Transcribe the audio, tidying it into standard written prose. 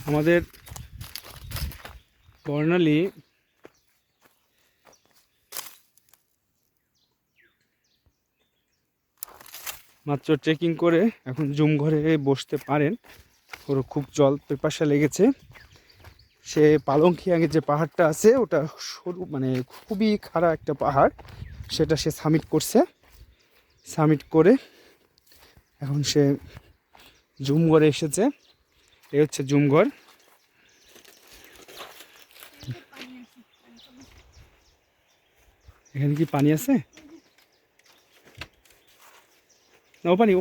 আমাদের বর্ণালী মাত্র ট্রেকিং করে এখন জুম ঘরে বসতে পারেন। ওর খুব জল পিপাসা লেগেছে। সে পালংখিয়াংয়ের যে পাহাড়টা আছে ওটা সরু মানে খুবই খাড়া একটা পাহাড়, সেটা সে সামিট করছে। সামিট করে এখন সে জুমঘরে এসেছে। এই হচ্ছে জুমঘর। এখানে কি পানি আছে? না, ও পানি